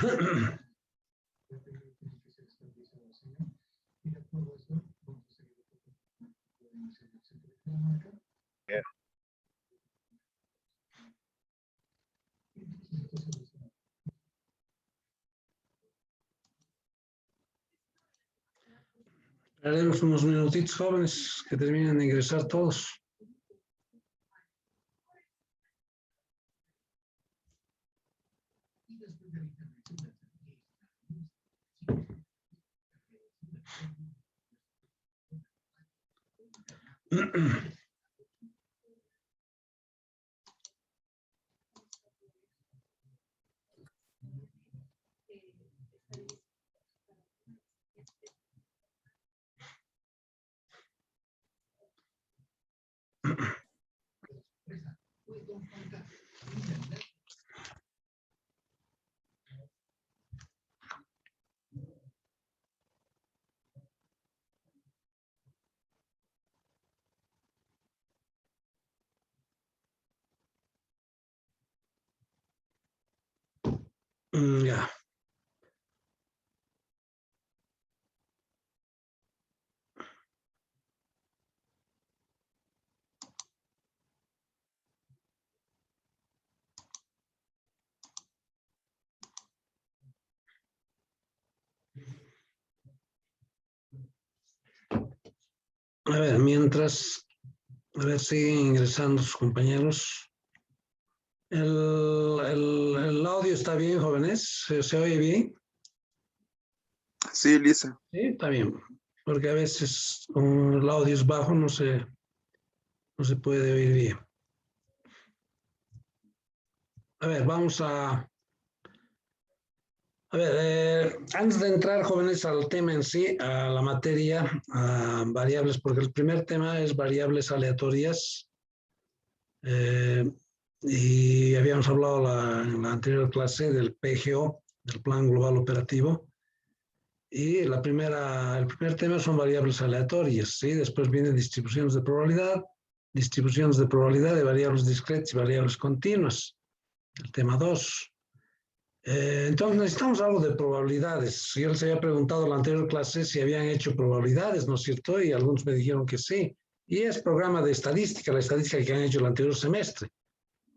Yeah. Haremos unos minutitos, jóvenes, que terminen de ingresar todos. Ya. A ver, mientras, a ver, siguen ingresando sus compañeros. El audio está bien, jóvenes. ¿Se oye bien? Sí, Lisa. Sí, está bien. Porque a veces con el audio es bajo, no se puede oír bien. A ver, vamos a... A ver, antes de entrar, jóvenes, al tema en sí, a la materia, a variables, porque el primer tema es variables aleatorias. Y habíamos hablado en la anterior clase del PGO, del Plan Global Operativo. Y el primer tema son variables aleatorias, ¿sí? Después vienen distribuciones de probabilidad de variables discretas y variables continuas, el tema 2. Entonces necesitamos algo de probabilidades. Yo les había preguntado en la anterior clase si habían hecho probabilidades, ¿no es cierto? Y algunos me dijeron que sí. Y es programa de estadística, la estadística que han hecho el anterior semestre,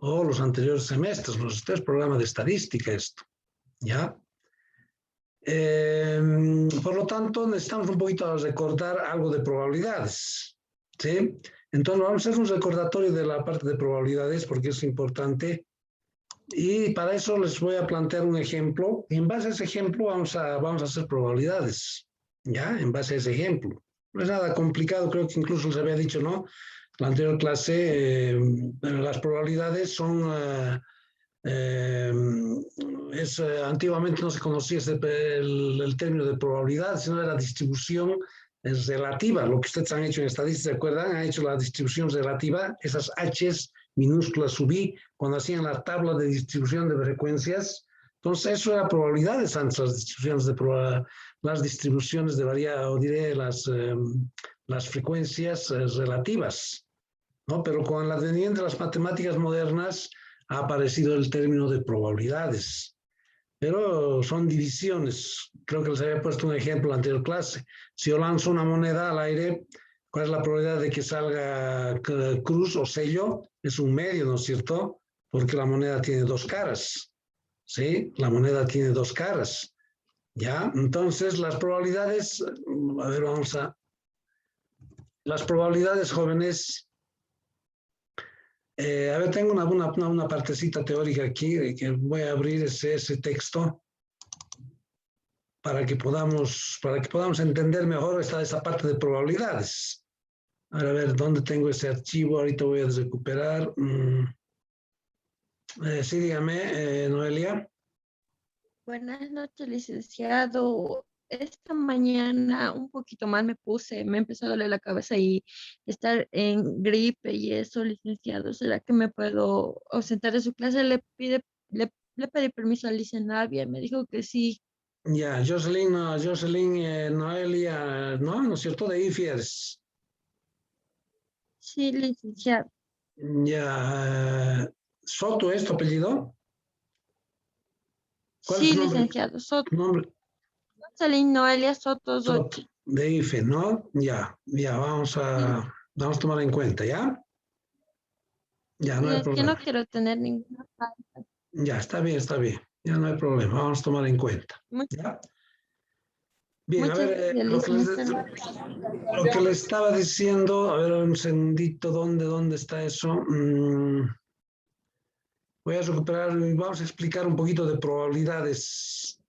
o los anteriores semestres, este es programa de estadística esto, ¿ya? Por lo tanto, necesitamos un poquito recordar algo de probabilidades, ¿sí? Entonces vamos a hacer un recordatorio de la parte de probabilidades porque es importante. Y para eso les voy a plantear un ejemplo. En base a ese ejemplo vamos a hacer probabilidades, ¿ya? En base a ese ejemplo. No es nada complicado, creo que incluso les había dicho, ¿no? La anterior clase, las probabilidades son... antiguamente no se conocía el término de probabilidad, sino la distribución es relativa. Lo que ustedes han hecho en estadística, ¿se acuerdan? Han hecho la distribución relativa, esas H's minúsculas sub I, cuando hacían la tabla de distribución de frecuencias. Entonces, eso era probabilidades antes, las distribuciones de variedad, o diré las frecuencias relativas, ¿no? Pero con el advenimiento de las matemáticas modernas ha aparecido el término de probabilidades. Pero son divisiones. Creo que les había puesto un ejemplo en la anterior clase. Si yo lanzo una moneda al aire, ¿cuál es la probabilidad de que salga cruz o sello? Es un medio, ¿no es cierto? Porque la moneda tiene dos caras. ¿Sí? La moneda tiene dos caras. ¿Ya? Entonces, las probabilidades, a ver, las probabilidades, jóvenes, a ver, tengo una partecita teórica aquí, que voy a abrir ese texto para que podamos entender mejor esa parte de probabilidades. A ver, ¿dónde tengo ese archivo? Ahorita voy a recuperar. Sí, dígame, Noelia. Buenas noches, licenciado. Esta mañana un poquito mal me empezó a doler la cabeza y estar en gripe y eso, licenciado. ¿Será que me puedo ausentar de su clase? Le pedí permiso a Lice Navia, me dijo que sí. Ya, Jocelyn, Noelia, ¿no es cierto? De ahí fieres. Sí, licenciado. Ya, ¿Soto es tu apellido? ¿Cuál es Sí, su nombre? licenciado. Soto. Tu nombre, Jocelyn Noelia Soto Soto, Zoche. de IFE, ¿no? Ya, vamos Sí. a tomar en cuenta, ¿ya? Ya, no Sí, hay es que no problema. quiero tener ninguna falta. Ya, está bien. Ya no hay problema, vamos a tomar en cuenta. Mu- ¿Ya? Bien, a Muchas ver, gracias, licenciado. lo que le estaba diciendo, a ver, un segundito, ¿dónde está eso? Voy a recuperar y vamos a explicar un poquito de probabilidades.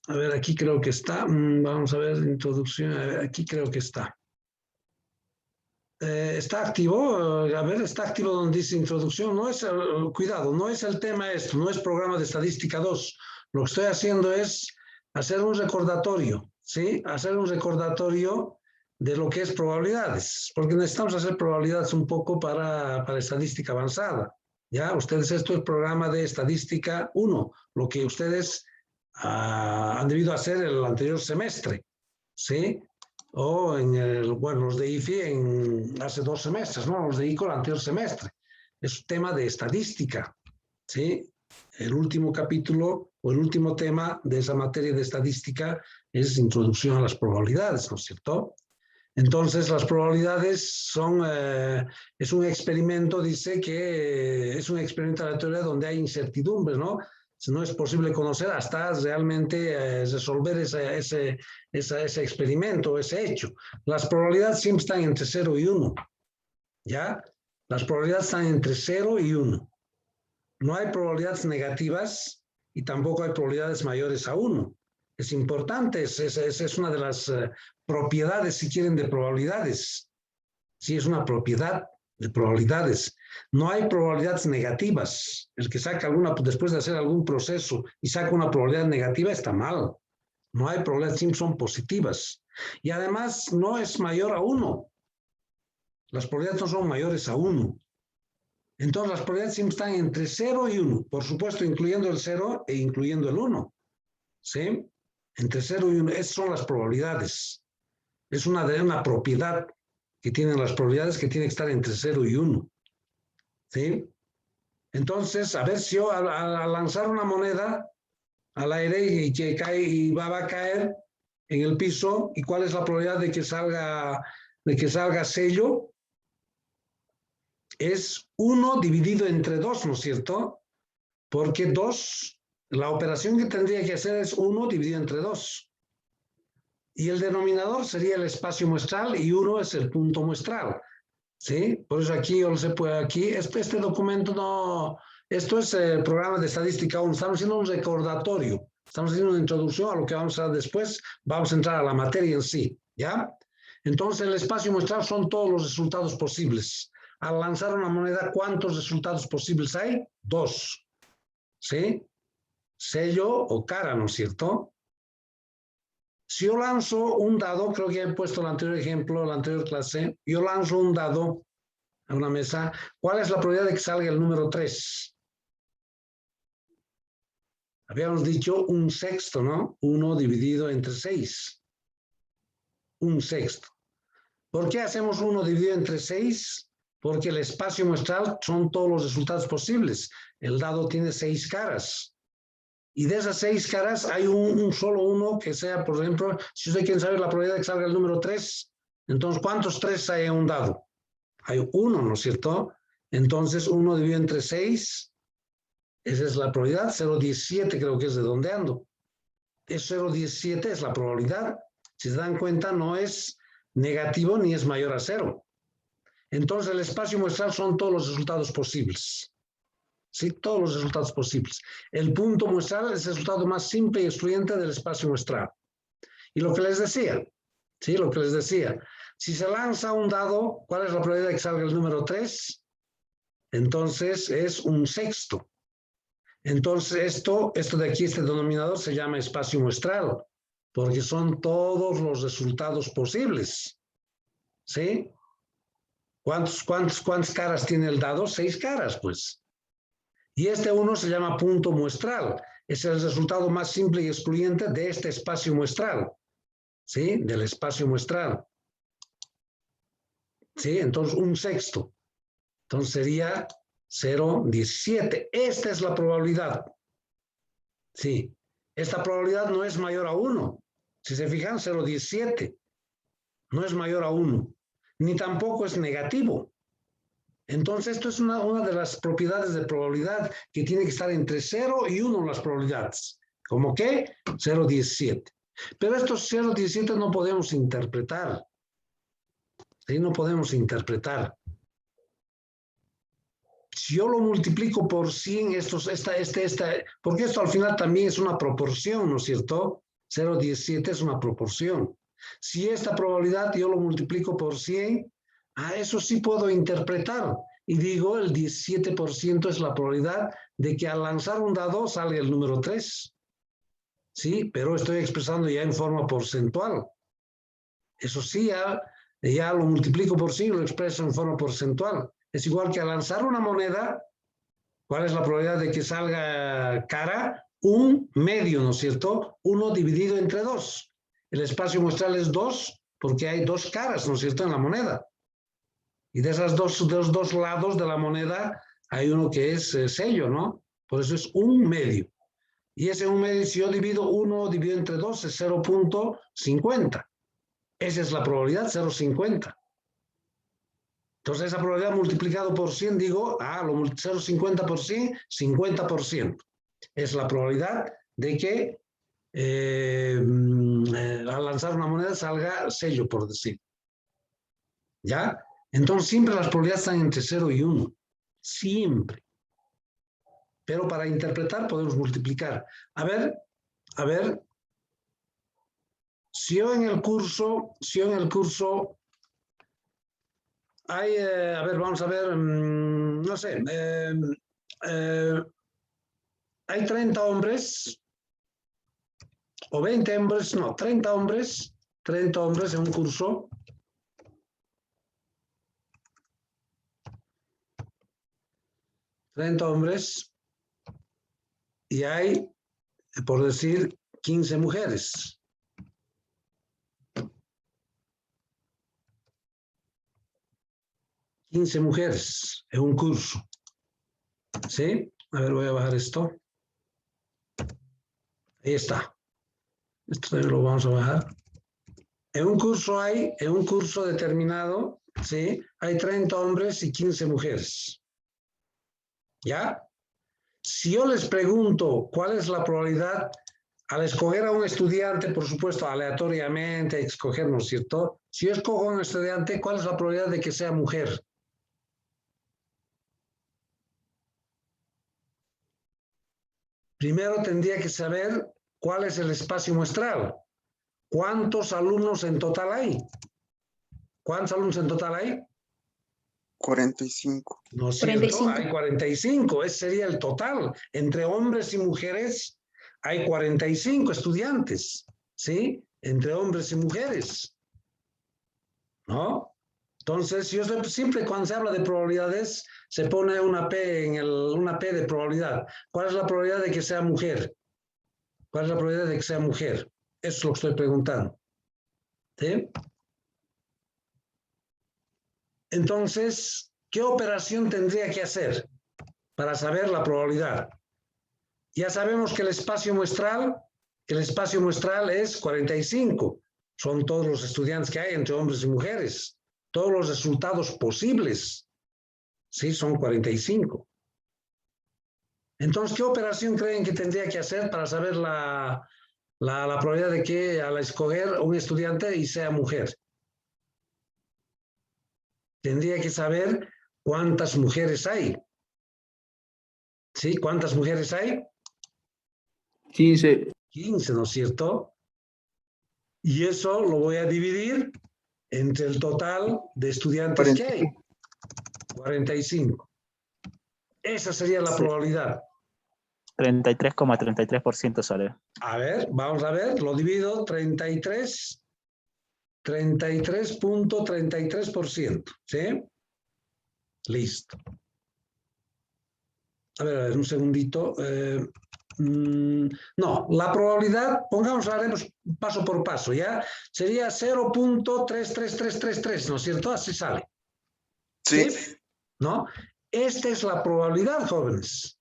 A ver, aquí creo que está. Vamos a ver, introducción. A ver, aquí creo que está. ¿Está activo? A ver, está activo donde dice introducción. No es, cuidado, no es el tema esto, no es programa de estadística 2. Lo que estoy haciendo es hacer un recordatorio, ¿sí? Hacer un recordatorio de lo que es probabilidades, porque necesitamos hacer probabilidades un poco para estadística avanzada. ¿Ya? Ustedes, esto es programa de estadística 1, lo que ustedes han debido hacer el anterior semestre, ¿sí? O los de IFI hace 2 semestres, ¿no? Los de ICO el anterior semestre. Es un tema de estadística, ¿sí? El último capítulo o el último tema de esa materia de estadística es introducción a las probabilidades, ¿no es cierto? Entonces, las probabilidades es un experimento, dice que es un experimento aleatorio donde hay incertidumbres, ¿no? No es posible conocer hasta realmente resolver ese experimento, ese hecho. Las probabilidades siempre están entre 0 y 1, ¿ya? Las probabilidades están entre 0 y 1. No hay probabilidades negativas y tampoco hay probabilidades mayores a 1. Es importante, es una de las propiedades, si quieren, de probabilidades. Sí, es una propiedad de probabilidades. No hay probabilidades negativas. El que saca después de hacer algún proceso y saca una probabilidad negativa está mal. No hay probabilidades, siempre son positivas. Y además no es mayor a 1. Las probabilidades no son mayores a 1. Entonces las probabilidades siempre están entre 0 y 1. Por supuesto, incluyendo el 0 e incluyendo el 1. ¿Sí? Entre 0 y 1. Esas son las probabilidades. Es una propiedad que tienen las probabilidades que tiene que estar entre 0 y 1. ¿Sí? Entonces, a ver si yo al lanzar una moneda al aire y que cae y va a caer en el piso, ¿y cuál es la probabilidad de que salga sello? Es 1 dividido entre 2, ¿no es cierto? Porque 2, la operación que tendría que hacer es 1 dividido entre 2. Y el denominador sería el espacio muestral y 1 es el punto muestral. ¿Sí? Por eso aquí, este documento no, esto es el programa de estadística 1, estamos haciendo un recordatorio, estamos haciendo una introducción a lo que vamos a hacer después, vamos a entrar a la materia en sí, ¿ya? Entonces el espacio muestral son todos los resultados posibles. Al lanzar una moneda, ¿cuántos resultados posibles hay? 2, ¿sí? Sello o cara, ¿no es cierto? Si yo lanzo un dado, creo que he puesto el anterior ejemplo, la anterior clase, yo lanzo un dado a una mesa, ¿cuál es la probabilidad de que salga el número 3? Habíamos dicho 1/6, ¿no? 1 dividido entre 6. 1/6. ¿Por qué hacemos 1 dividido entre 6? Porque el espacio muestral son todos los resultados posibles. El dado tiene 6 caras. Y de esas 6 caras hay un solo uno que sea, por ejemplo, si usted quiere saber la probabilidad de que salga el número 3, entonces, ¿cuántos 3 hay en un dado? Hay 1, ¿no es cierto? Entonces, 1 dividido entre 6, esa es la probabilidad. 0,17 creo que es redondeando. Es 0,17 es la probabilidad. Si se dan cuenta, no es negativo ni es mayor a 0. Entonces, el espacio muestral son todos los resultados posibles. ¿Sí? Todos los resultados posibles. El punto muestral es el resultado más simple y excluyente del espacio muestral. Y lo que les decía, ¿sí? Lo que les decía, si se lanza un dado, ¿cuál es la probabilidad de que salga el número 3? Entonces es 1/6. Entonces esto de aquí, este denominador se llama espacio muestral, porque son todos los resultados posibles. ¿Sí? ¿Cuántas caras tiene el dado? 6 caras, pues. Y este 1 se llama punto muestral. Es el resultado más simple y excluyente de este espacio muestral. ¿Sí? Del espacio muestral. ¿Sí? Entonces 1/6. Entonces 0,17. Esta es la probabilidad. Sí, esta probabilidad no es mayor a 1. Si se fijan, 0,17 no es mayor a 1, ni tampoco es negativo. Entonces, esto es una de las propiedades de probabilidad que tiene que estar entre 0 y 1 las probabilidades. ¿Cómo qué? 0,17. Pero estos 0,17 no podemos interpretar. ¿Sí? No podemos interpretar. Si yo lo multiplico por 100, porque esto al final también es una proporción, ¿no es cierto? 0,17 es una proporción. Si esta probabilidad yo lo multiplico por 100, eso sí puedo interpretar. Y digo, el 17% es la probabilidad de que al lanzar un dado salga el número 3. Sí, pero estoy expresando ya en forma porcentual. Eso sí, ya lo multiplico por 100 y lo expreso en forma porcentual. Es igual que al lanzar una moneda, ¿cuál es la probabilidad de que salga cara? 1/2, ¿no es cierto? 1 dividido entre 2. El espacio muestral es 2 porque hay 2 caras, ¿no es cierto?, en la moneda. Y de esos dos lados de la moneda hay uno que es sello, ¿no? Por eso es 1/2. Y ese 1/2, si yo divido 1 dividido entre 2, es 0,50. Esa es la probabilidad, 0,50. Entonces, esa probabilidad multiplicado por 100, digo, 0,50 por 100, 50%. Es la probabilidad de que al lanzar una moneda salga sello, por decir. ¿Ya? Entonces, siempre las probabilidades están entre 0 y 1. Siempre. Pero para interpretar podemos multiplicar. A ver, si yo en el curso hay, vamos a ver, no sé, hay 30 hombres, o 20 hombres, no, 30 hombres en un curso. Y hay, por decir, 15 mujeres. Mujeres en un curso. ¿Sí? A ver, voy a bajar esto. Ahí está. Esto también lo vamos a bajar. En un curso determinado, ¿sí? Hay 30 hombres y 15 mujeres. ¿Ya? Si yo les pregunto cuál es la probabilidad, al escoger a un estudiante, por supuesto, aleatoriamente, escoger, ¿no es cierto? Si yo escojo a un estudiante, ¿cuál es la probabilidad de que sea mujer? Primero tendría que saber cuál es el espacio muestral. ¿Cuántos alumnos en total hay? ¿Cuántos alumnos en total hay? 45. ¿No es cierto? 45. Hay 45. Ese sería el total. Entre hombres y mujeres hay 45 estudiantes. ¿Sí? Entre hombres y mujeres. ¿No? Entonces, siempre cuando se habla de probabilidades, se pone una P una P de probabilidad. ¿Cuál es la probabilidad de que sea mujer? ¿Cuál es la probabilidad de que sea mujer? Eso es lo que estoy preguntando. ¿Sí? Entonces, ¿qué operación tendría que hacer para saber la probabilidad? Ya sabemos que el espacio muestral es 45. Son todos los estudiantes que hay entre hombres y mujeres. Todos los resultados posibles, sí, son 45. Entonces, ¿qué operación creen que tendría que hacer para saber la probabilidad de que al escoger un estudiante y sea mujer? Tendría que saber cuántas mujeres hay. ¿Sí? ¿Cuántas mujeres hay? 15. 15, ¿no es cierto? Y eso lo voy a dividir entre el total de estudiantes que hay. 45. Esa sería la probabilidad. 33,33% sale. A ver, vamos a ver, lo divido 33.33%, ¿sí? Listo. A ver, un segundito. No, la probabilidad, haremos paso por paso, ¿ya? Sería 0.33333, ¿no es cierto? Así sale. Sí. ¿No? Esta es la probabilidad, jóvenes.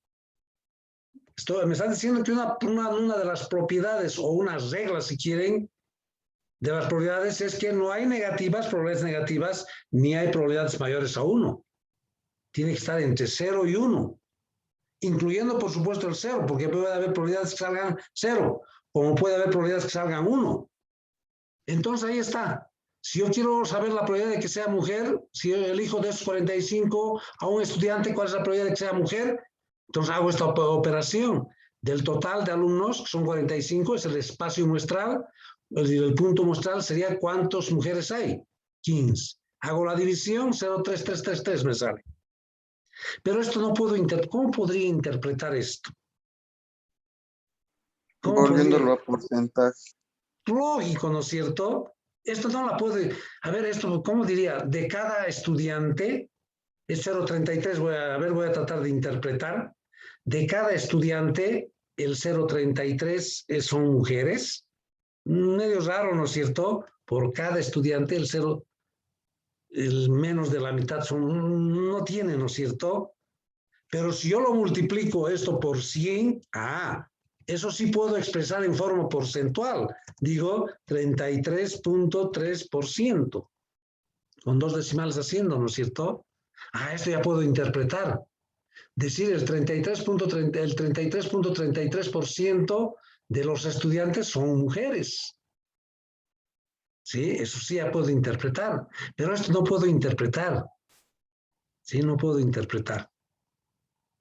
Me están diciendo que una de las propiedades o unas reglas, si quieren, de las probabilidades es que no hay probabilidades negativas, ni hay probabilidades mayores a 1. Tiene que estar entre 0 y 1, incluyendo, por supuesto, el 0, porque puede haber probabilidades que salgan 0, como puede haber probabilidades que salgan 1. Entonces, ahí está. Si yo quiero saber la probabilidad de que sea mujer, si yo elijo de esos 45 a un estudiante, ¿cuál es la probabilidad de que sea mujer? Entonces hago esta operación. Del total de alumnos, que son 45, es el espacio muestral. El punto muestral sería ¿cuántas mujeres hay? 15. Hago la división, 0,3333 me sale. Pero esto no puedo ¿cómo podría interpretar esto? Volviéndolo a porcentaje. Lógico, ¿no es cierto? Esto no la puede... A ver, esto, ¿cómo diría? De cada estudiante, es 0,33, voy a tratar de interpretar. De cada estudiante, el 0,33 son mujeres. Medio raro, ¿no es cierto? Por cada estudiante, el menos de la mitad no tiene, ¿no es cierto? Pero si yo lo multiplico esto por 100, eso sí puedo expresar en forma porcentual. Digo 33.3%. Con 2 decimales haciendo, ¿no es cierto? Esto ya puedo interpretar. Decir el 33.33% de los estudiantes son mujeres. Sí, eso sí ya puedo interpretar. Pero esto no puedo interpretar. Sí, no puedo interpretar.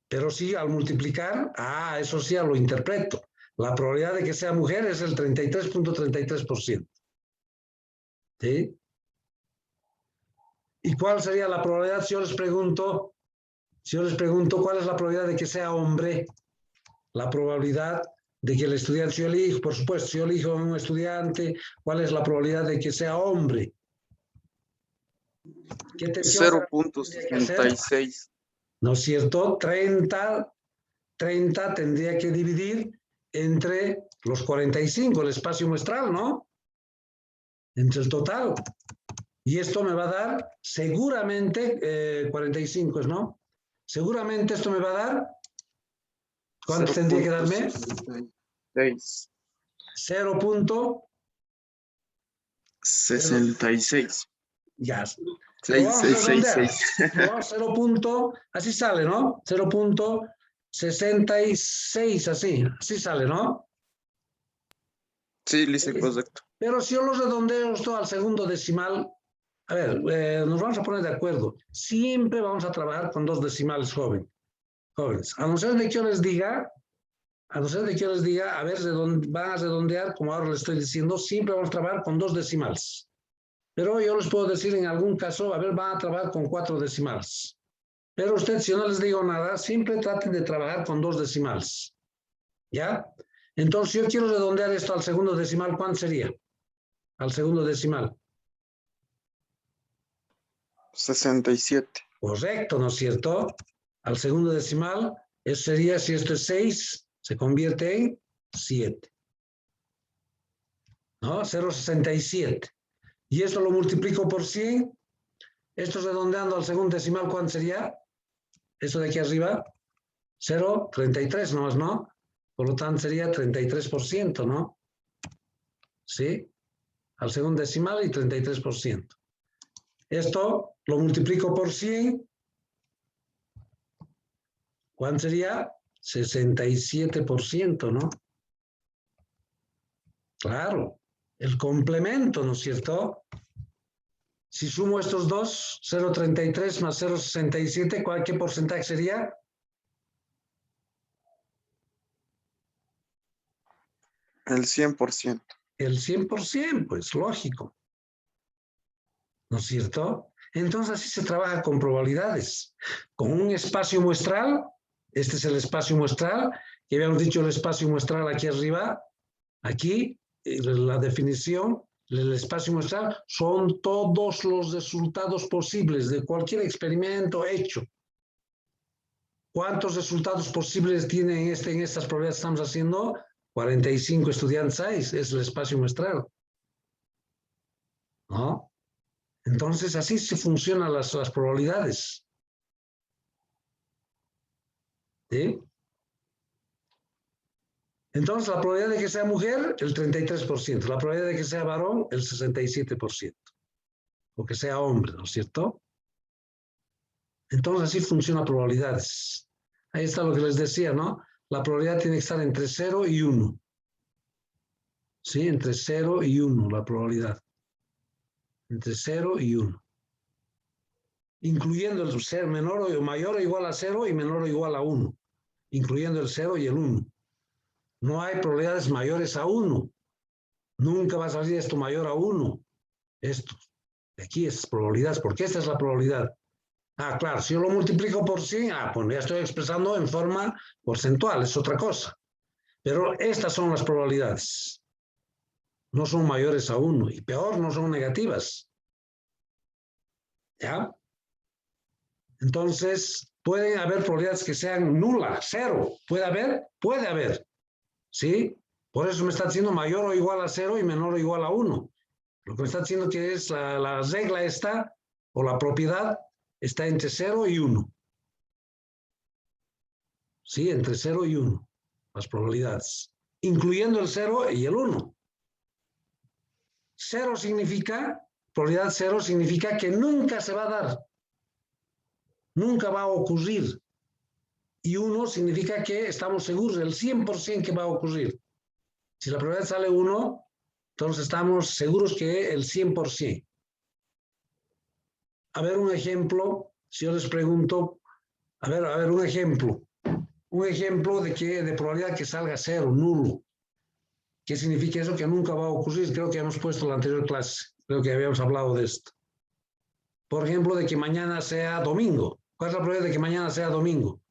Pero sí, al multiplicar, eso sí ya lo interpreto. La probabilidad de que sea mujer es el 33.33%. ¿Sí? ¿Y cuál sería la probabilidad si yo les pregunto cuál es la probabilidad de que sea hombre? La probabilidad de que el estudiante, si yo elijo, por supuesto, si yo elijo a un estudiante, ¿cuál es la probabilidad de que sea hombre? 0.66. ¿No es cierto? 30 tendría que dividir entre los 45, el espacio muestral, ¿no? Entre el total. Y esto me va a dar seguramente 45, ¿no? Seguramente esto me va a dar, ¿cuánto tendría que darme? 0.66. Ya. Lo vamos a redondear. 0. Así sale, ¿no? 0.66, así sale, ¿no? Sí, listo, correcto. Pero si yo lo redondeo esto al segundo decimal, a ver, nos vamos a poner de acuerdo. Siempre vamos a trabajar con 2 decimales jóvenes. A no ser de que yo les diga, a ver, van a redondear, como ahora les estoy diciendo, siempre vamos a trabajar con 2 decimales. Pero yo les puedo decir en algún caso, a ver, van a trabajar con 4 decimales. Pero ustedes, si yo no les digo nada, siempre traten de trabajar con 2 decimales. ¿Ya? Entonces, si yo quiero redondear esto al segundo decimal, ¿cuánto sería? Al segundo decimal. 67. Correcto, ¿no es cierto? Al segundo decimal, eso sería, si esto es 6, se convierte en 7. ¿No? 0,67. Y esto lo multiplico por 100. Esto redondeando al segundo decimal, ¿cuánto sería? Esto de aquí arriba, 0,33 nomás, ¿no? Por lo tanto, sería 33%, ¿no? ¿Sí? Al segundo decimal y 33%. Esto lo multiplico por 100. ¿Cuánto sería? 67%, ¿no? Claro. El complemento, ¿no es cierto? Si sumo estos dos, 0,33 más 0,67, ¿qué porcentaje sería? El 100%. El 100%, pues lógico. ¿No es cierto? Entonces así se trabaja con probabilidades. Con un espacio muestral, este es el espacio muestral, que habíamos dicho el espacio muestral aquí arriba, aquí, la definición, el espacio muestral son todos los resultados posibles de cualquier experimento hecho. ¿Cuántos resultados posibles tiene en estas probabilidades que estamos haciendo? 45 estudiantes hay, es el espacio muestral. ¿No? Entonces, así se funcionan las probabilidades. ¿Sí? Entonces, la probabilidad de que sea mujer, el 33%. La probabilidad de que sea varón, el 67%. O que sea hombre, ¿no es cierto? Entonces, así funcionan probabilidades. Ahí está lo que les decía, ¿no? La probabilidad tiene que estar entre 0 y 1. ¿Sí? Entre 0 y 1, la probabilidad. Entre 0 y 1. Incluyendo el ser menor o mayor o igual a 0 y menor o igual a 1. Incluyendo el 0 y el 1. No hay probabilidades mayores a 1. Nunca va a salir esto mayor a 1. Esto. Aquí es probabilidades, porque esta es la probabilidad. Ah, claro, si yo lo multiplico por 100, pues ya estoy expresando en forma porcentual, es otra cosa. Pero estas son las probabilidades. No son mayores a 1 y peor, no son negativas. ¿Ya? Entonces, pueden haber probabilidades que sean nulas, 0. ¿Puede haber? Puede haber. ¿Sí? Por eso me está diciendo mayor o igual a 0 y menor o igual a 1. Lo que me está diciendo que es la regla esta, o la propiedad, está entre 0 y 1. Sí, entre 0 y 1, las probabilidades, incluyendo el 0 y el 1. 0 significa, probabilidad 0 significa que nunca se va a dar, nunca va a ocurrir. Y 1 significa que estamos seguros del 100% que va a ocurrir. Si la probabilidad sale 1, entonces estamos seguros que el 100%. A ver un ejemplo, si yo les pregunto, a ver un ejemplo. Un ejemplo de probabilidad que salga 0, nulo. ¿Qué significa eso? Que nunca va a ocurrir. Creo que hemos puesto en la anterior clase. Creo que habíamos hablado de esto. Por ejemplo, de que mañana sea domingo. ¿Cuál es la probabilidad de que mañana sea domingo?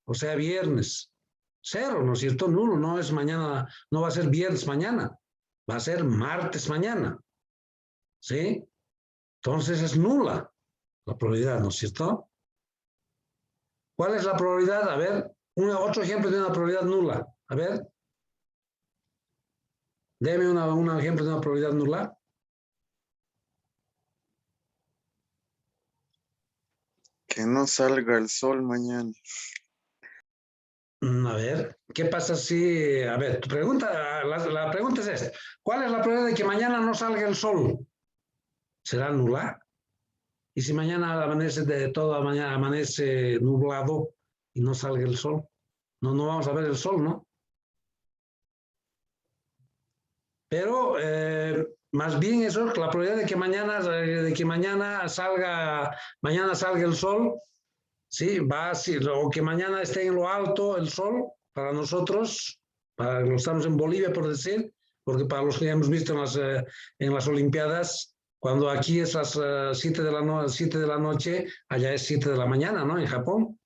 O sea, viernes. 0, ¿no es cierto? Nulo. No es mañana, no va a ser viernes mañana. Va a ser martes mañana. ¿Sí? Entonces es nula la probabilidad, ¿no es cierto? ¿Cuál es la probabilidad? A ver, otro ejemplo de una probabilidad nula. A ver. Deme un ejemplo de una probabilidad nula. Que no salga el sol mañana. A ver, ¿qué pasa si... A ver, tu pregunta, la pregunta es esta. ¿Cuál es la probabilidad de que mañana no salga el sol? ¿Será nula? ¿Y si mañana amanece mañana amanece nublado y no salga el sol? No vamos a ver el sol, ¿no? Pero más bien eso, la probabilidad de que mañana salga el sol, sí, va así, o que mañana esté en lo alto el sol, para nosotros, para los que estamos en Bolivia, por decir, porque para los que ya hemos visto en las Olimpiadas, cuando aquí es las 7 de la noche, allá es 7 de la mañana, ¿no? En Japón.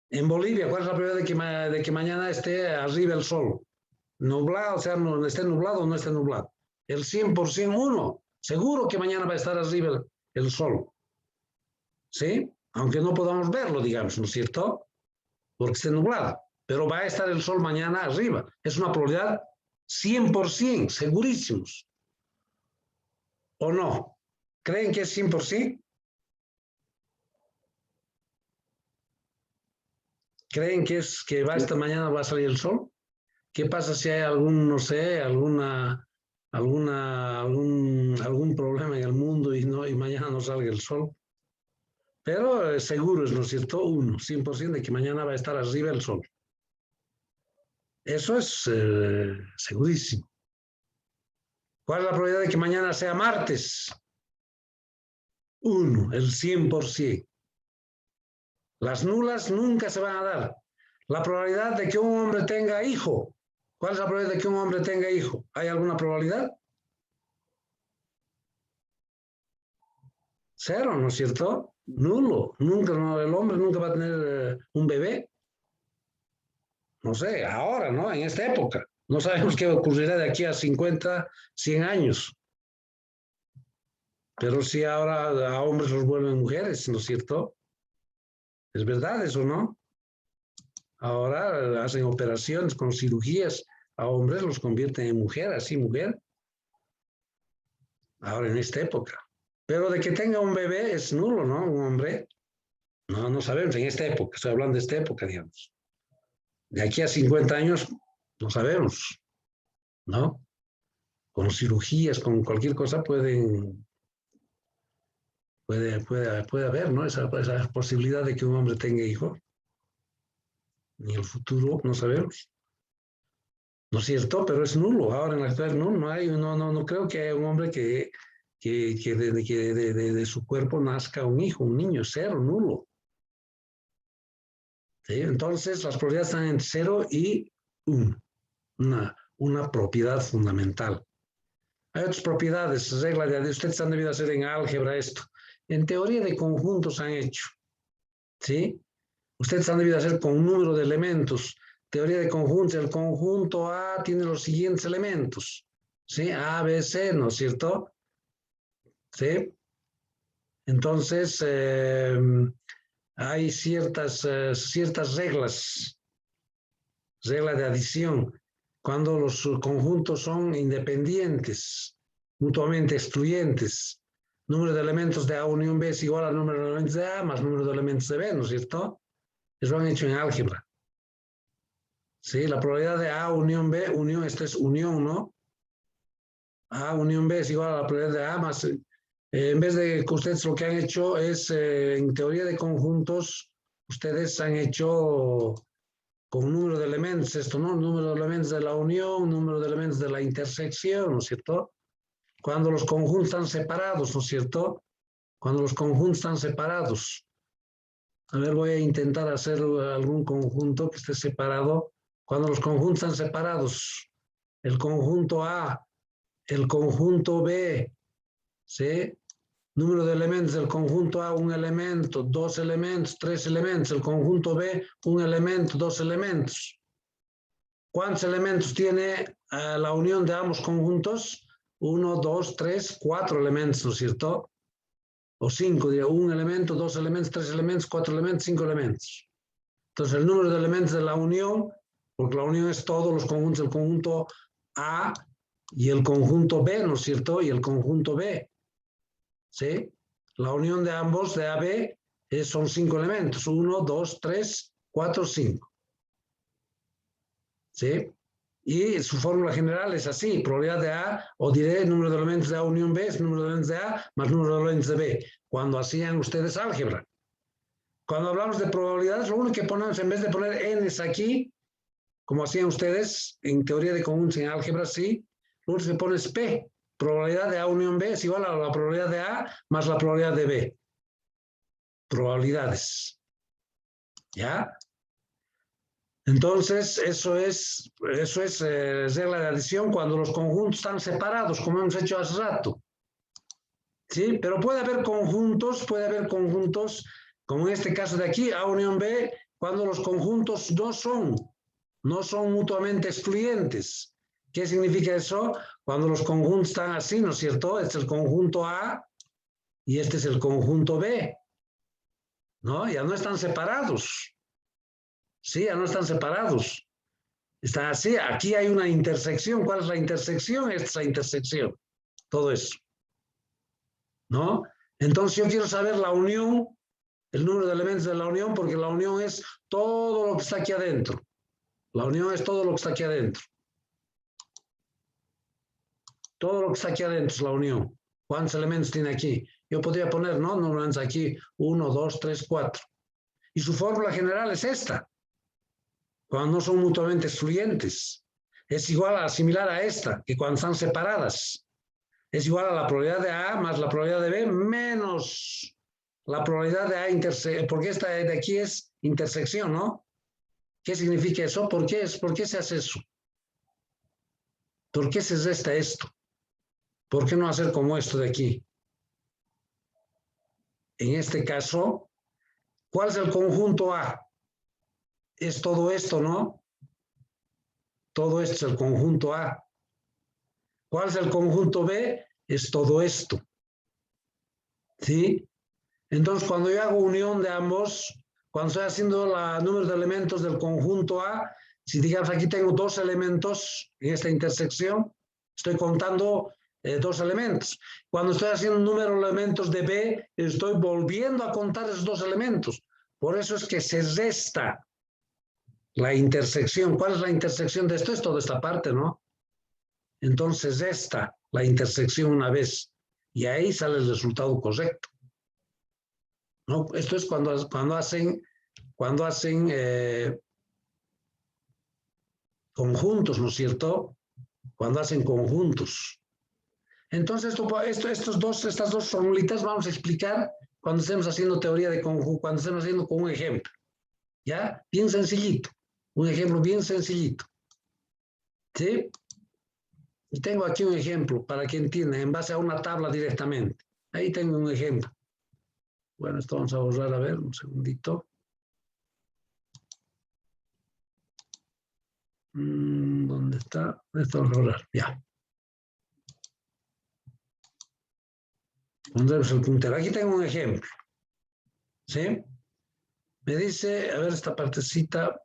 En Bolivia, ¿cuál es la probabilidad de que mañana esté arriba el sol? Nublado, o sea, no esté nublado o no esté nublado. El 100%, 1. Seguro que mañana va a estar arriba el sol. ¿Sí? Aunque no podamos verlo, digamos, ¿no es cierto? Porque esté nublado. Pero va a estar el sol mañana arriba. Es una probabilidad 100%, segurísimos. ¿O no? ¿Creen que es 100%? ¿Creen que esta mañana va a salir el sol? ¿Qué pasa si hay no sé, algún problema en el mundo y mañana no salga el sol? Pero seguro es, ¿no es cierto? 100% de que mañana va a estar arriba el sol. Eso es segurísimo. ¿Cuál es la probabilidad de que mañana sea martes? 1, el 100%. Las nulas nunca se van a dar. La probabilidad de que un hombre tenga hijo. ¿Cuál es la probabilidad de que un hombre tenga hijo? ¿Hay alguna probabilidad? 0, ¿no es cierto? Nulo. Nunca, el hombre nunca va a tener un bebé. No sé, ahora, ¿no? En esta época. No sabemos qué ocurrirá de aquí a 50, 100 años. Pero sí ahora a hombres los vuelven mujeres, ¿no es cierto? ¿Es verdad eso, no? Ahora hacen operaciones con cirugías. A hombres los convierten en mujer, así mujer. Ahora en esta época. Pero de que tenga un bebé es nulo, ¿no? Un hombre. No sabemos en esta época, estoy hablando de esta época, digamos. De aquí a 50 años, no sabemos, ¿no? Con cirugías, con cualquier cosa puede haber, ¿no? Esa posibilidad de que un hombre tenga hijo. Ni el futuro, no sabemos. ¿No es cierto? Pero es nulo. Ahora en la actualidad no creo que haya un hombre que de su cuerpo nazca un hijo, un niño, cero, nulo. ¿Sí? Entonces, las probabilidades están entre 0 y 1. Una propiedad fundamental. Hay otras propiedades, reglas de ustedes han debido hacer en álgebra esto. En teoría de conjuntos han hecho. ¿Sí? Ustedes han debido hacer con un número de elementos. Teoría de conjuntos, el conjunto A tiene los siguientes elementos. ¿Sí? A, B, C, ¿no es cierto? ¿Sí? Entonces, hay ciertas reglas de adición, cuando los conjuntos son independientes, mutuamente excluyentes. Número de elementos de A unión B es igual al número de elementos de A más número de elementos de B, ¿no es cierto? Eso lo han hecho en álgebra. Sí, la probabilidad de A unión B, unión, esto es unión, ¿no? A unión B es igual a la probabilidad de A más... en vez de que ustedes lo que han hecho es, en teoría de conjuntos, ustedes han hecho con un número de elementos, esto, ¿no? Número de elementos de la unión, número de elementos de la intersección, ¿no es cierto? Cuando los conjuntos están separados, ¿no es cierto? Cuando los conjuntos están separados. A ver, voy a intentar hacer algún conjunto que esté separado. Cuando los conjuntos están separados, el conjunto A, el conjunto B, ¿sí? Número de elementos del conjunto A, un elemento, dos elementos, tres elementos. El conjunto B, un elemento, dos elementos. ¿Cuántos elementos tiene la unión de ambos conjuntos? 1, 2, 3, 4 elementos, ¿no es cierto? O 5, diría, un elemento, dos elementos, tres elementos, cuatro elementos, 5 elementos. Entonces, el número de elementos de la unión, porque la unión es todos los conjuntos, el conjunto A y el conjunto B, ¿no es cierto? Y el conjunto B. ¿Sí? La unión de ambos, de AB, son 5 elementos. 1, 2, 3, 4, 5. ¿Sí? Y su fórmula general es así, probabilidad de A, o diré número de elementos de A unión B, es número de elementos de A más número de elementos de B, cuando hacían ustedes álgebra. Cuando hablamos de probabilidades, lo único que ponemos, en vez de poner n's aquí, como hacían ustedes en teoría de conjuntos en álgebra, sí, lo único que pone es P. Probabilidad de A unión B es igual a la probabilidad de A más la probabilidad de B. Probabilidades. ¿Ya? Entonces, eso es regla de adición cuando los conjuntos están separados, como hemos hecho hace rato. ¿Sí? Pero puede haber conjuntos, como en este caso de aquí, A unión B, cuando los conjuntos no son mutuamente excluyentes. ¿Qué significa eso? Cuando los conjuntos están así, ¿no es cierto? Este es el conjunto A y este es el conjunto B. ¿No? Ya no están separados. Sí, ya no están separados. Están así. Aquí hay una intersección. ¿Cuál es la intersección? Esta es la intersección. Todo eso. ¿No? Entonces yo quiero saber la unión, el número de elementos de la unión, porque la unión es todo lo que está aquí adentro. La unión es todo lo que está aquí adentro. Todo lo que está aquí adentro es la unión. ¿Cuántos elementos tiene aquí? Yo podría poner, ¿no? Normalmente aquí 1, 2, 3, 4. Y su fórmula general es esta. Cuando no son mutuamente excluyentes. Es igual similar a esta, que cuando están separadas. Es igual a la probabilidad de A más la probabilidad de B menos la probabilidad de A intersección, porque esta de aquí es intersección, ¿no? ¿Qué significa eso? ¿Por qué se hace eso? ¿Por qué se resta esto? ¿Por qué no hacer como esto de aquí? En este caso, ¿cuál es el conjunto A? Es todo esto, ¿no? Todo esto es el conjunto A. ¿Cuál es el conjunto B? Es todo esto. ¿Sí? Entonces, cuando yo hago unión de ambos, cuando estoy haciendo el número de elementos del conjunto A, si digamos aquí tengo dos elementos en esta intersección, estoy contando dos elementos. Cuando estoy haciendo un número de elementos de B, estoy volviendo a contar esos dos elementos, Por eso es que se resta la intersección. ¿Cuál es la intersección de esto? Es toda esta parte, ¿no? Entonces resta la intersección una vez y ahí sale el resultado correcto. ¿No? Esto es cuando hacen conjuntos, ¿no es cierto? Cuando hacen conjuntos. Entonces, estas dos formulitas vamos a explicar cuando estemos haciendo teoría de conjunto, cuando estemos haciendo con un ejemplo. ¿Ya? Bien sencillito. Un ejemplo bien sencillito. ¿Sí? Y tengo aquí un ejemplo para que entienda, en base a una tabla directamente. Ahí tengo un ejemplo. Bueno, esto vamos a borrar, a ver, un segundito. ¿Dónde está? Esto vamos a borrar, ya. Pondremos el puntero. Aquí tengo un ejemplo. ¿Sí? Me dice, a ver esta partecita.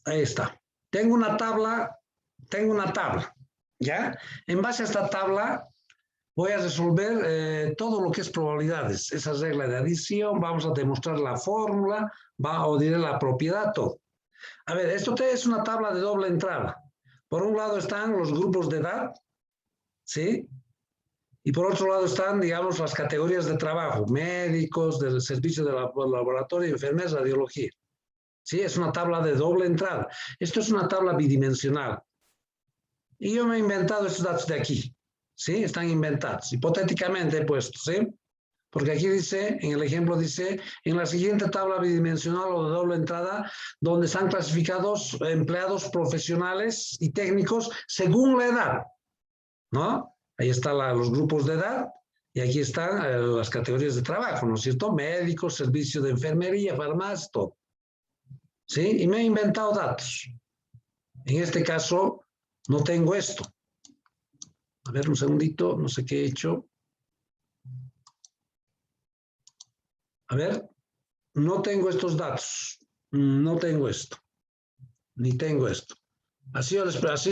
Ahí está. Tengo una tabla, ¿ya? En base a esta tabla voy a resolver todo lo que es probabilidades. Esa regla de adición, vamos a demostrar la fórmula, o diré la propiedad, todo. A ver, esto es una tabla de doble entrada. Por un lado están los grupos de edad, ¿sí? Y por otro lado están, digamos, las categorías de trabajo, médicos, del servicio de laboratorio, enfermeras, radiología. ¿Sí? Es una tabla de doble entrada. Esto es una tabla bidimensional. Y yo me he inventado estos datos de aquí. ¿Sí? Están inventados. Hipotéticamente he puesto, ¿sí? Porque aquí dice, en el ejemplo dice, en la siguiente tabla bidimensional o de doble entrada, donde están clasificados empleados profesionales y técnicos según la edad, ¿no? Ahí están los grupos de edad y aquí están las categorías de trabajo, ¿no es cierto? Médicos, servicio de enfermería, farmacia, todo. ¿Sí? Y me he inventado datos. En este caso, no tengo esto. A ver, un segundito, no sé qué he hecho. A ver, no tengo estos datos. No tengo esto. Ni tengo esto. Así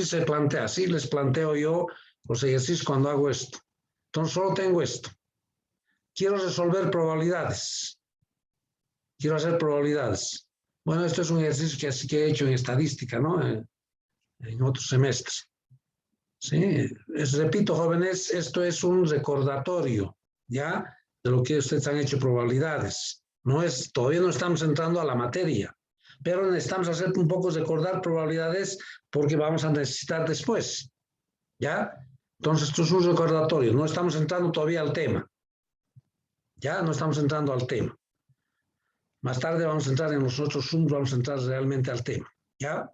se plantea, así les planteo yo los ejercicios cuando hago esto. Entonces, solo tengo esto. Quiero resolver probabilidades. Quiero hacer probabilidades. Bueno, esto es un ejercicio que he hecho en estadística, ¿no? En otros semestres. Sí, repito, jóvenes, esto es un recordatorio, ¿ya? De lo que ustedes han hecho probabilidades. Todavía no estamos entrando a la materia, pero necesitamos hacer un poco recordar probabilidades porque vamos a necesitar después, ¿ya? Entonces, esto es un recordatorio, no estamos entrando todavía al tema, ¿ya? No estamos entrando al tema. Más tarde vamos a entrar en los otros Zooms, vamos a entrar realmente al tema, ¿ya?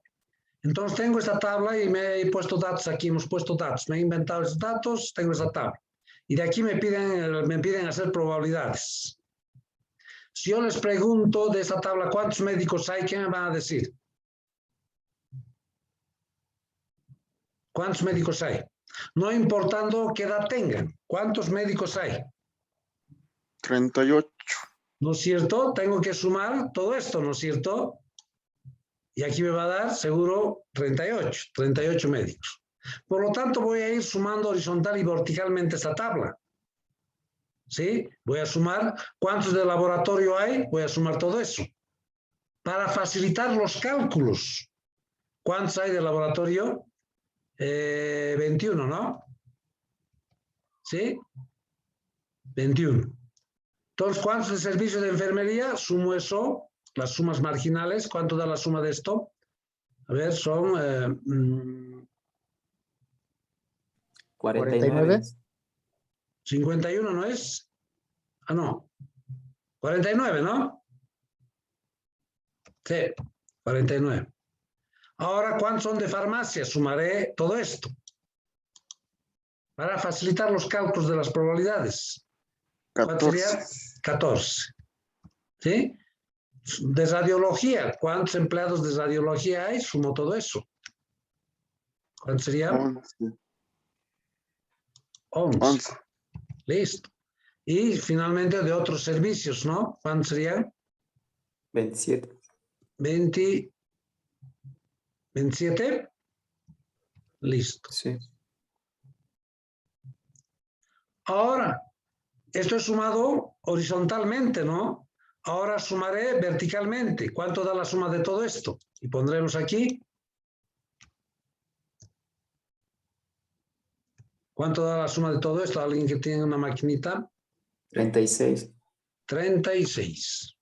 Entonces tengo esta tabla y me he puesto datos aquí, hemos puesto datos, me he inventado esos datos, tengo esta tabla. Y de aquí me piden hacer probabilidades. Si yo les pregunto de esta tabla cuántos médicos hay, ¿qué me van a decir? ¿Cuántos médicos hay? No importando qué edad tengan, ¿cuántos médicos hay? 38. ¿No es cierto? Tengo que sumar todo esto, ¿no es cierto? Y aquí me va a dar seguro 38 médicos. Por lo tanto, voy a ir sumando horizontal y verticalmente esta tabla. ¿Sí? Voy a sumar cuántos de laboratorio hay, voy a sumar todo eso. Para facilitar los cálculos. ¿Cuántos hay de laboratorio? 21, ¿no? ¿Sí? 21. Entonces, ¿cuántos de servicio de enfermería? Sumo eso, las sumas marginales. ¿Cuánto da la suma de esto? A ver, son 49. 51, ¿no es? Ah, no. 49, ¿no? Sí, 49. Ahora, ¿cuántos son de farmacia? Sumaré todo esto. Para facilitar los cálculos de las probabilidades. ¿Cuánto sería? 14. ¿Sí? De radiología, ¿cuántos empleados de radiología hay? Sumo todo eso. ¿Cuánto sería? 11. Listo. Y finalmente de otros servicios, ¿no? ¿Cuántos serían? 27. 27. Listo. Sí. Ahora, esto es sumado horizontalmente, ¿no? Ahora sumaré verticalmente. ¿Cuánto da la suma de todo esto? Y pondremos aquí. ¿Cuánto da la suma de todo esto? ¿Alguien que tiene una maquinita? 36. 36.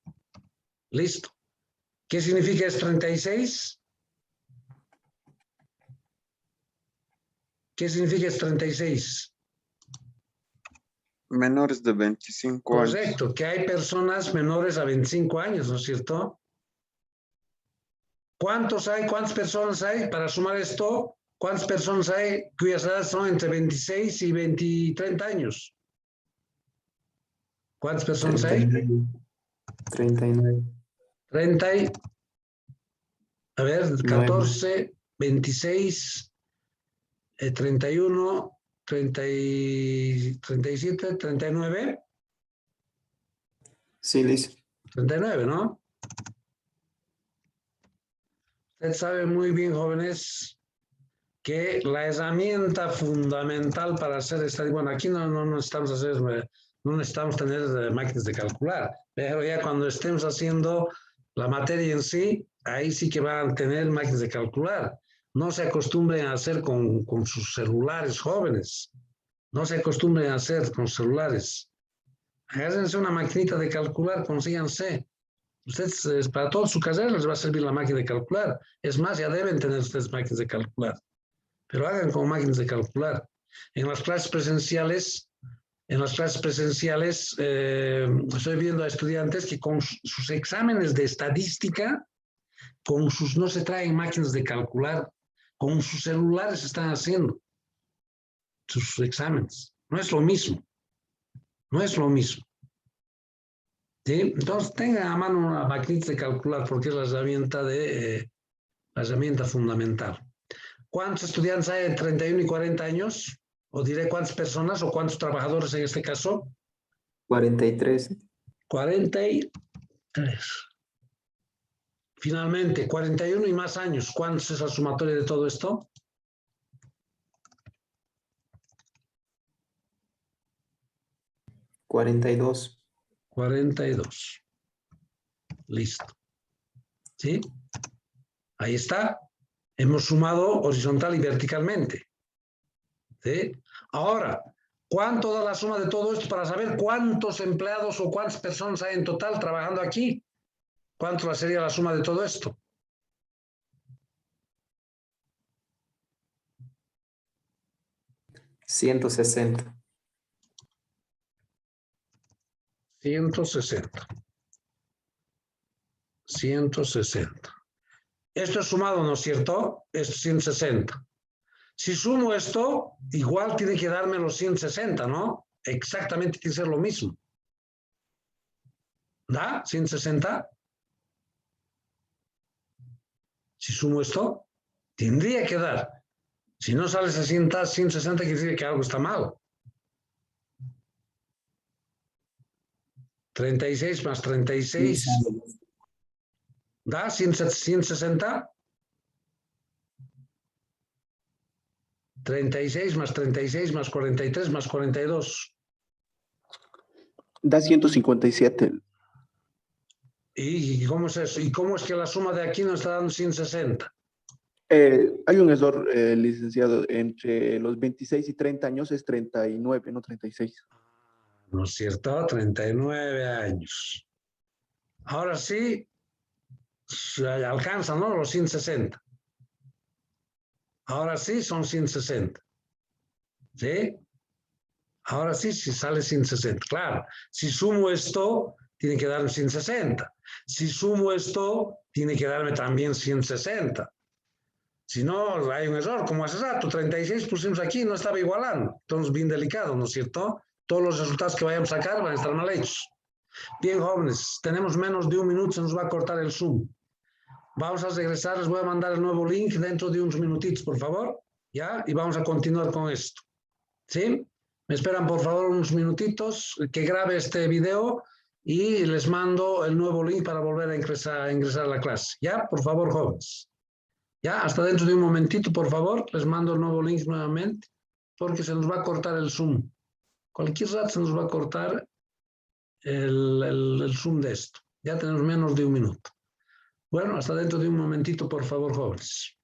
Listo. ¿Qué significa es 36? ¿Qué significa es 36? Menores de 25 años. Correcto, que hay personas menores a 25 años, ¿no es cierto? ¿Cuántos hay? ¿Cuántas personas hay? Para sumar esto, ¿cuántas personas hay cuyas edades son entre 26 y 30 años? ¿Cuántas personas hay? 39. 30 y, a ver, 9. 14, 26, 31, 30 y 37, 39, Sí, listo. 39, ¿no? Usted sabe muy bien, jóvenes, que la herramienta fundamental para hacer estadística, bueno, aquí no necesitamos tener máquinas de calcular, pero ya cuando estemos haciendo la materia en sí, ahí sí que van a tener máquinas de calcular. No se acostumbren a hacer con sus celulares, jóvenes. No se acostumbren a hacer con celulares. Agárrense una maquinita de calcular, consíganse. Ustedes, para toda su carrera les va a servir la máquina de calcular. Es más, ya deben tener ustedes máquinas de calcular. Pero hagan con máquinas de calcular. En las clases presenciales, estoy viendo a estudiantes que con sus exámenes de estadística, no se traen máquinas de calcular, con sus celulares están haciendo sus exámenes. No es lo mismo. No es lo mismo. ¿Sí? Entonces, tengan a mano una maquinita de calcular porque es la herramienta fundamental. ¿Cuántos estudiantes hay de 31 y 40 años? O diré cuántas personas o cuántos trabajadores en este caso. 43. 43. Finalmente, 41 y más años. ¿Cuántos es la sumatoria de todo esto? 42. 42. Listo. ¿Sí? Ahí está. Hemos sumado horizontal y verticalmente. ¿Sí? Ahora, ¿cuánto da la suma de todo esto para saber cuántos empleados o cuántas personas hay en total trabajando aquí? ¿Cuánto sería la suma de todo esto? $160. 160. 160. Esto es sumado, ¿no es cierto? Esto es 160. Si sumo esto, igual tiene que darme los 160, ¿no? Exactamente tiene que ser lo mismo. ¿Da? 160. Si sumo esto, tendría que dar. Si no sale 160, quiere decir que algo está mal. 36 más 36. ¿Da 160? 36 más 36 más 43 más 42. Da 157. ¿Y cómo es eso? ¿Y cómo es que la suma de aquí nos está dando 160? Hay un error, licenciado. Entre los 26 y 30 años es 39, no 36. ¿No es cierto? 39 años. Ahora sí, alcanzan, ¿no? Los 160. Ahora sí son 160. ¿Sí? Ahora sí, si sale 160. Claro, si sumo esto, tiene que darme 160. Si sumo esto, tiene que darme también 160. Si no, hay un error. Como hace rato, 36 pusimos aquí, no estaba igualando. Entonces, bien delicado, ¿no es cierto? Todos los resultados que vayamos a sacar van a estar mal hechos. Bien, jóvenes, tenemos menos de un minuto, se nos va a cortar el Zoom. Vamos a regresar, les voy a mandar el nuevo link dentro de unos minutitos, por favor. ¿Ya? Y vamos a continuar con esto. ¿Sí? Me esperan, por favor, unos minutitos, que grabe este video y les mando el nuevo link para volver a ingresar a la clase. ¿Ya? Por favor, jóvenes. Ya, hasta dentro de un momentito, por favor, les mando el nuevo link nuevamente, porque se nos va a cortar el Zoom. Cualquier rato se nos va a cortar el Zoom de esto. Ya tenemos menos de un minuto. Bueno, hasta dentro de un momentito, por favor, jóvenes.